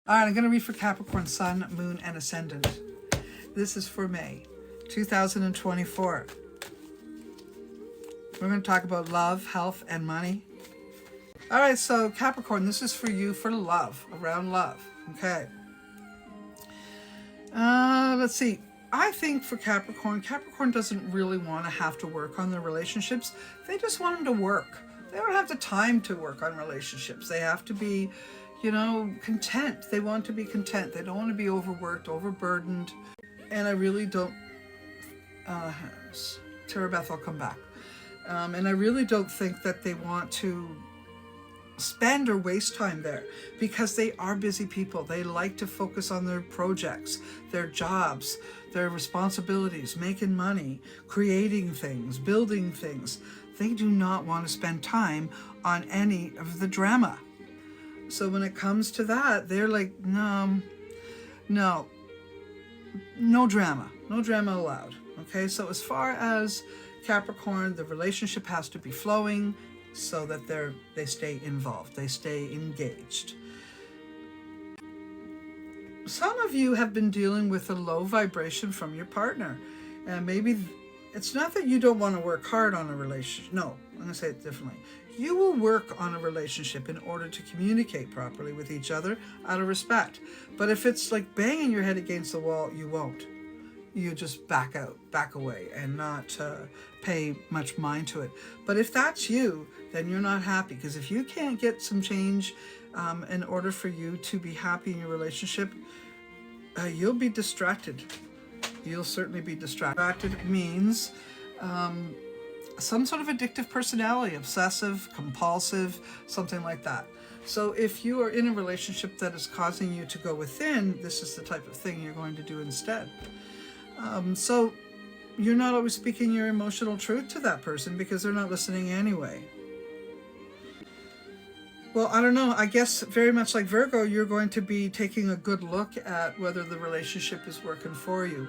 All right, I'm going to read for Capricorn, Sun, Moon, and Ascendant. This is for May 2024. We're going to talk about love, health, and money. All right, so Capricorn, this is for you for love, around love. Okay. Let's see. I think for Capricorn doesn't really want to have to work on their relationships. They just want them to work. They don't have the time to work on relationships. They have to be, content. They want to be content. They don't want to be overworked, overburdened. And I really don't, Tara Beth, I'll come back. And I really don't think that they want to spend or waste time there, because they are busy people. They like to focus on their projects, their jobs, their responsibilities, making money, creating things, building things. They do not want to spend time on any of the drama. So when it comes to that, they're like, no drama, no drama allowed. Okay, so as far as Capricorn, the relationship has to be flowing so that they stay involved, they stay engaged. Some of you have been dealing with a low vibration from your partner, and maybe it's not that you don't want to work hard on a relationship. No, I'm going to say it differently. You will work on a relationship in order to communicate properly with each other out of respect. But if it's like banging your head against the wall, you won't. You just back away, and not pay much mind to it. But if that's you, then you're not happy, because if you can't get some change in order for you to be happy in your relationship, you'll be distracted. You'll certainly be distracted. Distracted means some sort of addictive personality, obsessive, compulsive, something like that. So if you are in a relationship that is causing you to go within, this is the type of thing you're going to do instead. So you're not always speaking your emotional truth to that person, because they're not listening anyway. Well, I don't know. I guess very much like Virgo, you're going to be taking a good look at whether the relationship is working for you.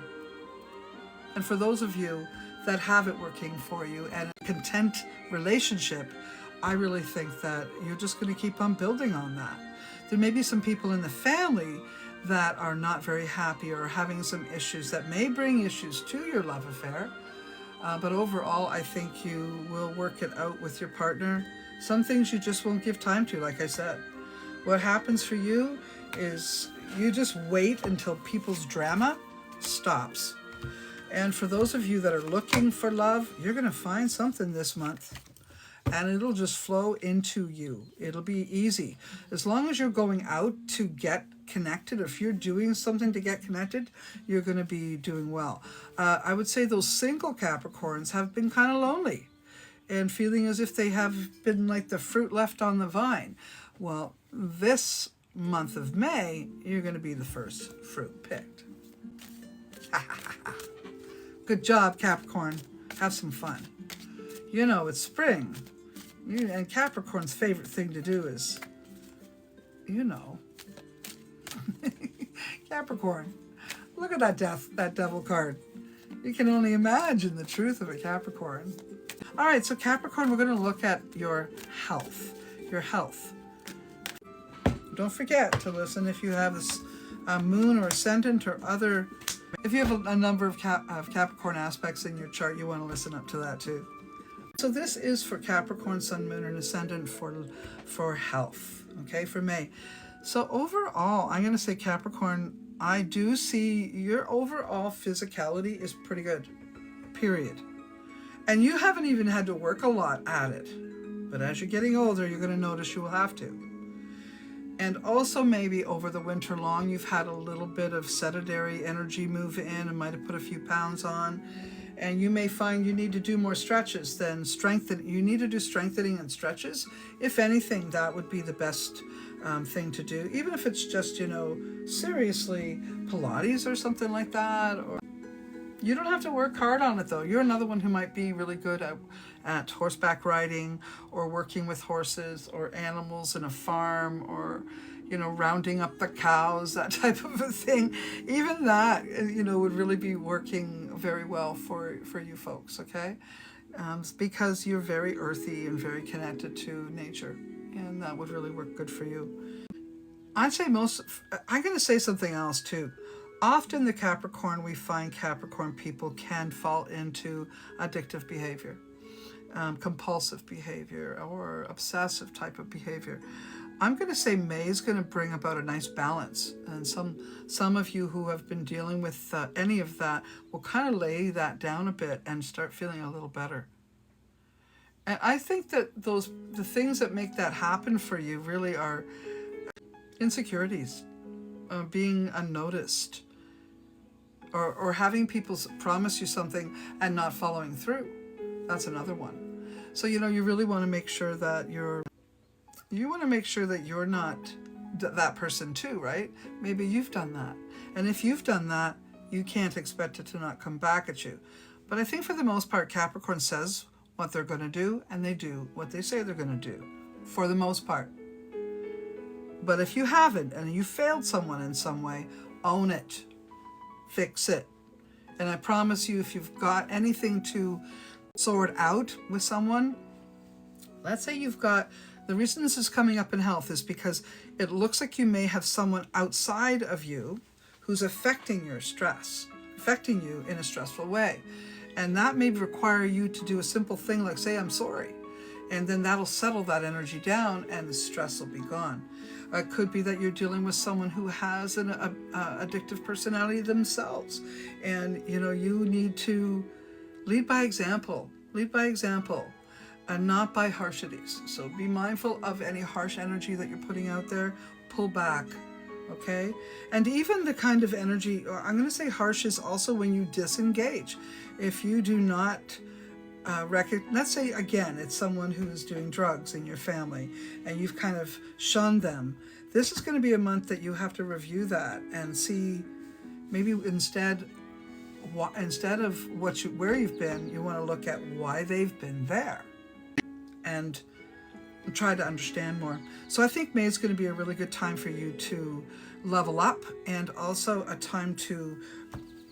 And for those of you that have it working for you and a content relationship, I really think that you're just going to keep on building on that. There may be some people in the family that are not very happy or having some issues that may bring issues to your love affair. But overall, I think you will work it out with your partner. Some things you just won't give time to, like I said. What happens for you is you just wait until people's drama stops. And for those of you that are looking for love, you're going to find something this month. And it'll just flow into you. It'll be easy. As long as you're going out to get connected, if you're doing something to get connected, you're going to be doing well. I would say those single Capricorns have been kind of lonely and feeling as if they have been like the fruit left on the vine. Well, this month of May, you're going to be the first fruit picked. Good job, Capricorn. Have some fun. It's spring. And Capricorn's favorite thing to do is, Capricorn. Look at that devil card. You can only imagine the truth of a Capricorn. All right, so Capricorn, we're going to look at your health. Your health. Don't forget to listen if you have this moon or ascendant or other. If you have a number of Capricorn aspects in your chart, you want to listen up to that too. So this is for Capricorn, Sun, Moon, and Ascendant for health, okay, for May. So overall, I'm going to say Capricorn, I do see your overall physicality is pretty good, period. And you haven't even had to work a lot at it. But as you're getting older, you're going to notice you will have to. And also maybe over the winter long, you've had a little bit of sedentary energy move in and might have put a few pounds on. And you may find you need to do more stretches than strengthen. You need to do strengthening and stretches. If anything, that would be the best thing to do. Even if it's just, seriously Pilates or something like that. Or you don't have to work hard on it though. You're another one who might be really good at horseback riding or working with horses or animals in a farm or, rounding up the cows, that type of a thing. Even that, would really be working very well for you folks, okay? Because you're very earthy and very connected to nature, and that would really work good for you. I'd say I'm going to say something else too. Often the Capricorn, we find Capricorn people can fall into addictive behavior, compulsive behavior, or obsessive type of behavior. I'm going to say May is going to bring about a nice balance, and some of you who have been dealing with any of that will kind of lay that down a bit and start feeling a little better. And I think that the things that make that happen for you really are insecurities, being unnoticed, or having people promise you something and not following through. That's another one. So you really want to make sure that you're not that person too, right? Maybe you've done that, and if you've done that, you can't expect it to not come back at you. But I think for the most part, Capricorn says what they're going to do, and they do what they say they're going to do, for the most part. But if you haven't, and you failed someone in some way, own it, fix it. And I promise you, if you've got anything to sort out with someone, let's say the reason this is coming up in health is because it looks like you may have someone outside of you who's affecting your stress, affecting you in a stressful way. And that may require you to do a simple thing like say, I'm sorry. And then that'll settle that energy down and the stress will be gone. It could be that you're dealing with someone who has an addictive personality themselves. And, you need to lead by example, and not by harshities. So be mindful of any harsh energy that you're putting out there. Pull back, okay? And even the kind of energy, I'm going to say harsh, is also when you disengage. If you do not let's say again, it's someone who's doing drugs in your family and you've kind of shunned them. This is going to be a month that you have to review that and see, maybe instead of where you've been, you want to look at why they've been there and try to understand more. So I think May is going to be a really good time for you to level up, and also a time to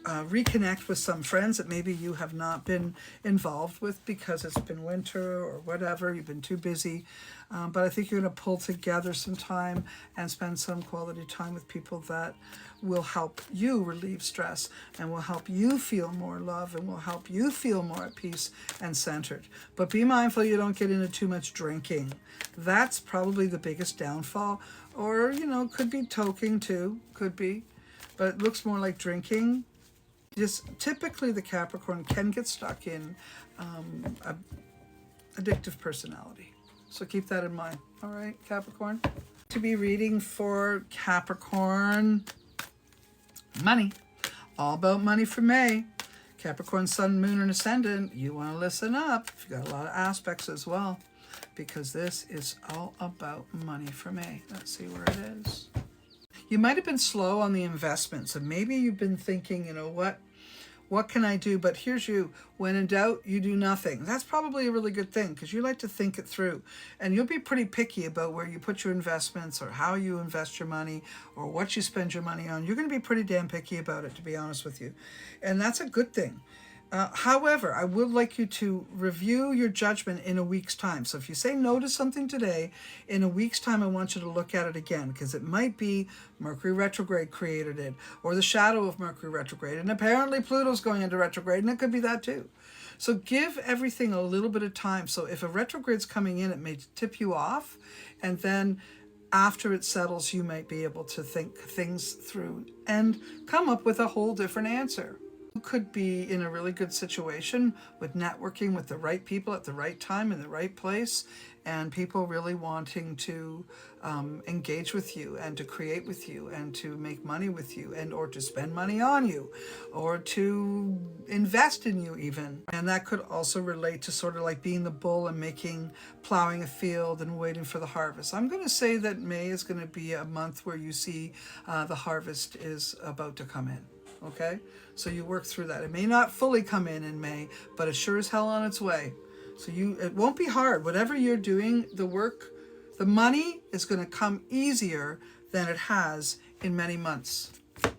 reconnect with some friends that maybe you have not been involved with because it's been winter or whatever, you've been too busy. But I think you're going to pull together some time and spend some quality time with people that will help you relieve stress and will help you feel more love and will help you feel more at peace and centered. But be mindful you don't get into too much drinking. That's probably the biggest downfall. Or, could be toking too, could be. But it looks more like drinking. Just typically the Capricorn can get stuck in addictive personality. So keep that in mind. All right, Capricorn. To be reading for Capricorn money. All about money for May. Capricorn, Sun, Moon, and Ascendant. You want to listen up. You've got a lot of aspects as well, because this is all about money for May. Let's see where it is. You might have been slow on the investments, and maybe you've been thinking, what can I do? But here's you. When in doubt, you do nothing. That's probably a really good thing, because you like to think it through. And you'll be pretty picky about where you put your investments or how you invest your money or what you spend your money on. You're going to be pretty damn picky about it, to be honest with you. And that's a good thing. However, I would like you to review your judgment in a week's time. So if you say no to something today, in a week's time, I want you to look at it again, because it might be Mercury retrograde created it, or the shadow of Mercury retrograde. And apparently Pluto's going into retrograde, and it could be that too. So give everything a little bit of time. So if a retrograde's coming in, it may tip you off. And then after it settles, you might be able to think things through and come up with a whole different answer. You could be in a really good situation with networking with the right people at the right time in the right place, and people really wanting to engage with you and to create with you and to make money with you, and or to spend money on you or to invest in you even. And that could also relate to sort of like being the bull and plowing a field and waiting for the harvest. I'm going to say that May is going to be a month where you see the harvest is about to come in. Okay, so you work through that. It may not fully come in May, but it's sure as hell on its way. So it won't be hard. Whatever you're doing, the money is going to come easier than it has in many months.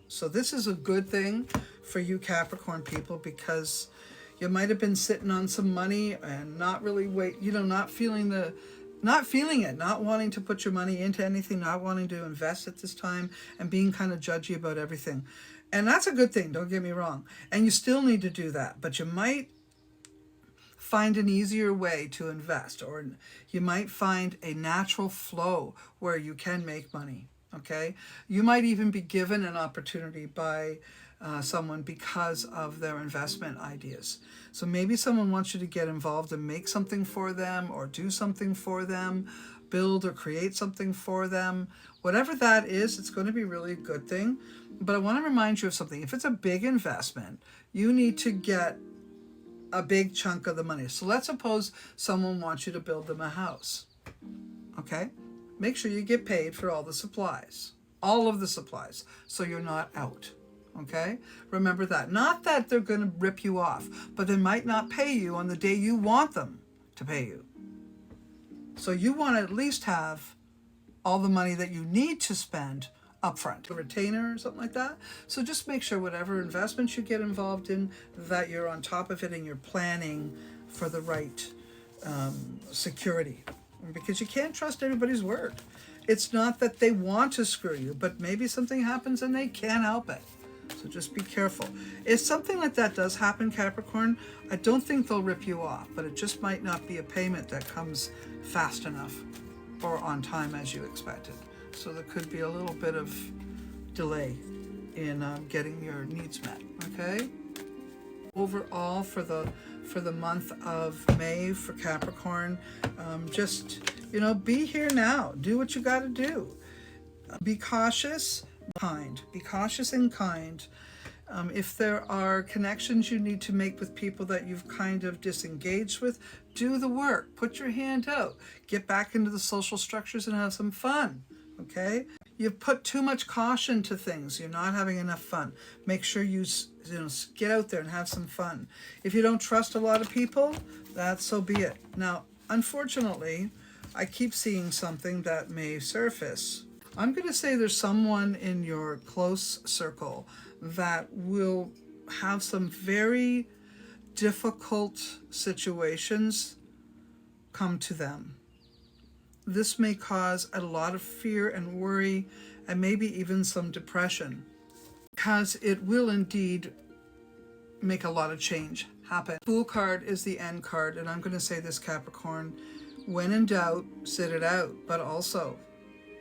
So this is a good thing for you Capricorn people, because you might have been sitting on some money and not really not feeling not feeling it, not wanting to put your money into anything, not wanting to invest at this time, and being kind of judgy about everything. And that's a good thing, don't get me wrong. And you still need to do that, but you might find an easier way to invest, or you might find a natural flow where you can make money. Okay, you might even be given an opportunity by someone because of their investment ideas. So maybe someone wants you to get involved and make something for them, or do something for them, build or create something for them. Whatever that is, it's going to be really a good thing. But I want to remind you of something. If it's a big investment, you need to get a big chunk of the money. So let's suppose someone wants you to build them a house. Okay? Make sure you get paid for all the supplies, all of the supplies, so you're not out. Okay? Remember that. Not that they're going to rip you off, but they might not pay you on the day you want them to pay you. So you want to at least have all the money that you need to spend upfront, a retainer or something like that. So just make sure whatever investments you get involved in, that you're on top of it and you're planning for the right security, because you can't trust everybody's word. It's not that they want to screw you, but maybe something happens and they can't help it. So just be careful. If something like that does happen, Capricorn, I don't think they'll rip you off, but it just might not be a payment that comes fast enough or on time as you expected. So there could be a little bit of delay in getting your needs met. Okay. Overall, for the month of May for Capricorn, just be here now. Do what you got to do. Be cautious, kind. Be cautious and kind. If there are connections you need to make with people that you've kind of disengaged with, do the work. Put your hand out. Get back into the social structures and have some fun. Okay? You've put too much caution to things. You're not having enough fun. Make sure you get out there and have some fun. If you don't trust a lot of people, so be it. Now, unfortunately, I keep seeing something that may surface. I'm going to say there's someone in your close circle that will have some very difficult situations come to them. This may cause a lot of fear and worry, and maybe even some depression, because it will indeed make a lot of change happen. Fool card is the end card, and I'm going to say this, Capricorn, when in doubt, sit it out. But also,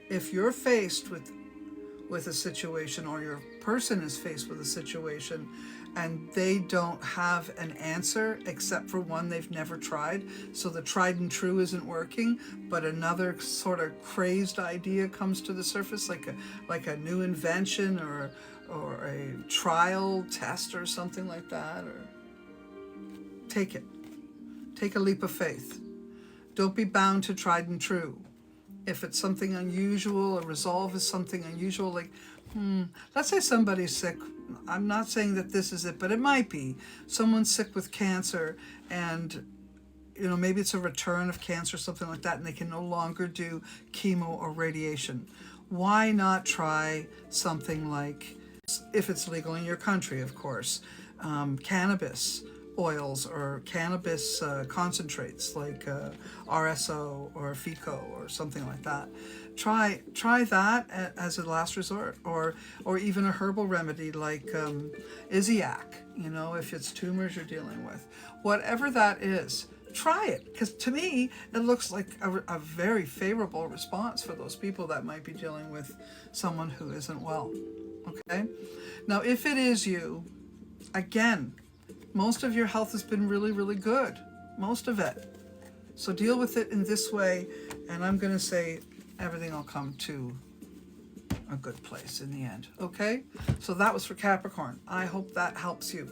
if you're faced with a situation, or your person is faced with a situation, and they don't have an answer except for one they've never tried, so the tried and true isn't working, but another sort of crazed idea comes to the surface, like a new invention or a trial test or something like that, or take it. Take a leap of faith. Don't be bound to tried and true. If it's something unusual, a resolve is something unusual, like, let's say somebody's sick. I'm not saying that this is it, but it might be. Someone's sick with cancer, and maybe it's a return of cancer, something like that, and they can no longer do chemo or radiation. Why not try something like, if it's legal in your country, of course, cannabis oils or cannabis concentrates like RSO or FICO or something like that. Try that as a last resort, or even a herbal remedy like Isiac, if it's tumors you're dealing with. Whatever that is, try it, because to me it looks like a very favorable response for those people that might be dealing with someone who isn't well. Okay? Now, if it is you, again, most of your health has been really, really good. Most of it. So deal with it in this way, and I'm going to say everything will come to a good place in the end. Okay? So that was for Capricorn. I hope that helps you.